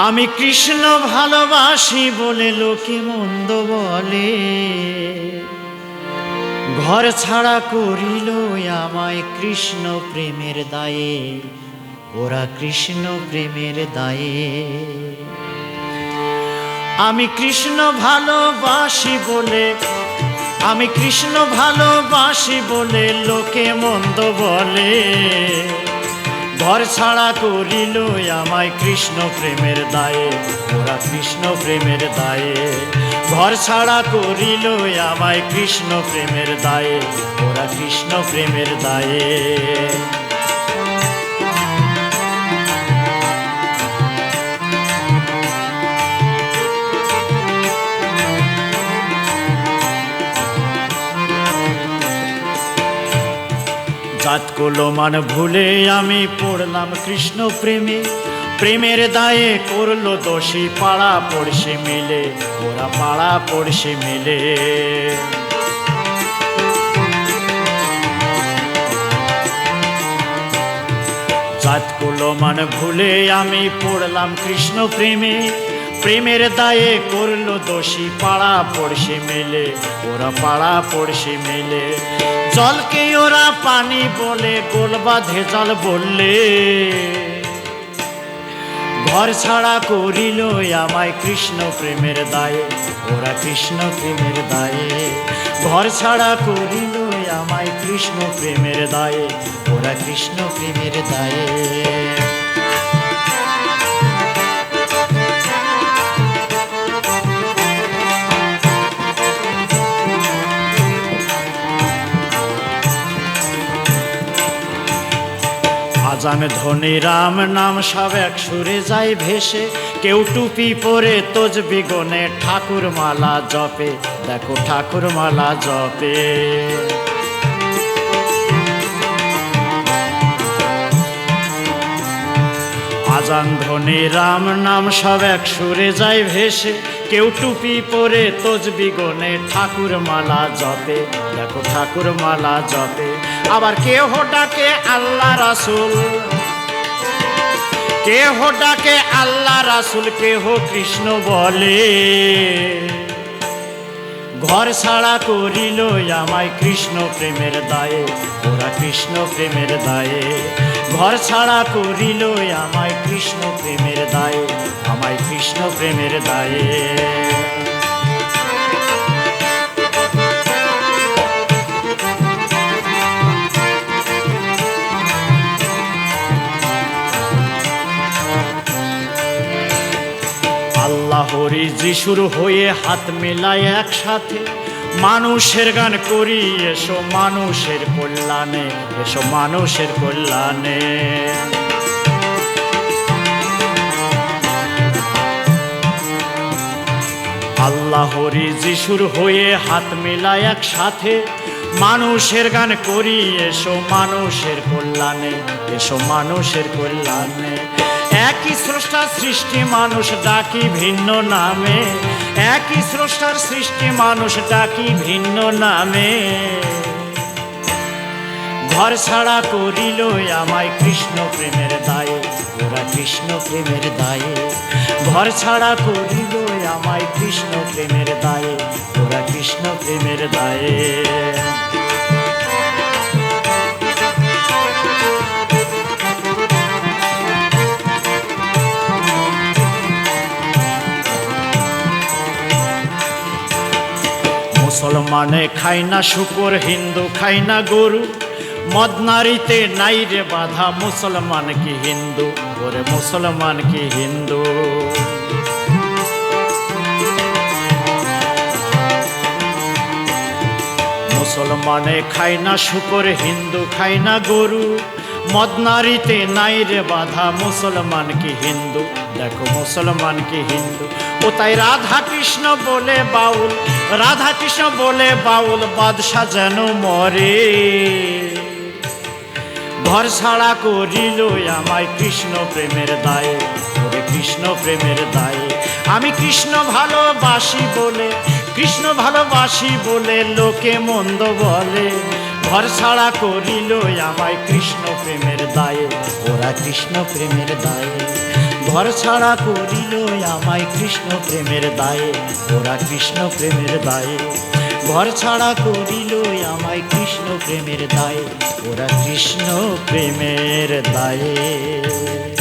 আমি কৃষ্ণ ভালোবাসি বলে লোকে মন্দ বলে, ঘর ছাড়া করিল আমায় কৃষ্ণ প্রেমের দায়ে, ওরা কৃষ্ণ প্রেমের দায়ে। আমি কৃষ্ণ ভালোবাসি বলে, আমি কৃষ্ণ ভালোবাসি বলে লোকে মন্দ বলে, ঘর ছাড়া করিল আমায় কৃষ্ণ প্রেমের দায়ে, ওরা কৃষ্ণ প্রেমের দায়ে। ঘর ছাড়া করিল আমায় কৃষ্ণ প্রেমের দায়ে, ওরা কৃষ্ণ প্রেমের দায়ে। জাত কলমান ভুলে আমি পড়লাম কৃষ্ণ প্রেমে, প্রেমের দায়ে করলো দোষী পাড়া পড়শি মিলে, ওরা পাড়া পড়শি মিলে। জাত কলমান ভুলে আমি পড়লাম কৃষ্ণ প্রেমে, প্রেমের দায়ে করলো দোষী পাড়া পড়শি মিলে, ওরা পাড়া পড়শি মিলে। জলকে ওরা পানি বলে, গোল বাঁধে জল বললে, ঘর ছাড়া করিল আমায় কৃষ্ণ প্রেমের দায়ে, ওরা কৃষ্ণ প্রেমের দায়ে। ঘর ছাড়া করিল আমায় কৃষ্ণ প্রেমের দায়ে, ওরা কৃষ্ণ প্রেমের দায়ে। আজান ধ্বনি রাম নাম সব এক সুরে যায় ভেসে, কেউ টুপি পরে তসবিহ গনে ঠাকুর মালা জপে, দেখো ঠাকুর মালা জপে। আজান ধ্বনি রাম নাম সব এক সুরে যায় ভেসে, কেউ টুপি পরে তসবিহ গনে ঠাকুর মালা জপে, দেখো ঠাকুর মালা জপে। আবার কেহ ডাকে আল্লাহ রাসূল, কেহ ডাকে আল্লাহ রাসূল, কেহ কৃষ্ণ বলে, ঘর ছাড়া করিল আমায় কৃষ্ণ প্রেমের দায়ে, ওরা কৃষ্ণ প্রেমের দায়ে। ঘর ছাড়া করিল আমায় কৃষ্ণ প্রেমের দায়ে, আমায় কৃষ্ণ প্রেমের দায়ে। আল্লাহ হরি যিশুর হয়ে হাত মেলায় একসাথে, মানুষের গান করি এসো মানুষের কল্যাণে, এসো মানুষের কল্যাণে। আল্লাহ হরি যিশুর হয়ে হাত মেলায় একসাথে, মানুষের গান করি এসো মানুষের কল্যাণে, এসো মানুষের কল্যাণে। একই স্রষ্টার সৃষ্টি মানুষ ডাকি ভিন্ন নামে, একই স্রষ্টার সৃষ্টি মানুষ ডাকি ভিন্ন নামে। ঘর ছাড়া করিল আমায় কৃষ্ণ প্রেমের দায়ে, ওরা কৃষ্ণ প্রেমের দায়ে। ঘর ছাড়া করিল আমায় কৃষ্ণ প্রেমের দায়ে, ওরা কৃষ্ণ প্রেমের দায়ে। মুসলমানে খায় না শুকর, হিন্দু খায় না গরু, মদ নারীতে নাই রে বাধা, মুসলমান কি হিন্দু, ওরে মুসলমান কি হিন্দু। মুসলমানে খায় না শুকর, হিন্দু খায় না গরু, মদ নারীতে নাই রে বাধা, মুসলমান কি হিন্দু, দেখো মুসলমান কি হিন্দু। ও তাই রাধা কৃষ্ণ বলে বাউল, রাধা কৃষ্ণ বলে বাউল, বাদশা যেন মরে। ঘর ছাড়া করিল আমায় কৃষ্ণ প্রেমের দায়ে, ওরে কৃষ্ণ প্রেমের দায়ে। আমি কৃষ্ণ ভালোবাসি বলে, কৃষ্ণ ভালোবাসি বলে লোকে মন্দ বলে, ঘর ছাড়া করিল আমায় কৃষ্ণ প্রেমের দায়ে, ওরা কৃষ্ণ প্রেমের দায়ে। ঘর ছাড়া করিল আমায় কৃষ্ণ প্রেমের দায়ে, ওরা কৃষ্ণ প্রেমের দায়ে। ঘর ছাড়া করিল আমায় কৃষ্ণ প্রেমের দায়ে, ওরা কৃষ্ণ প্রেমের দায়ে।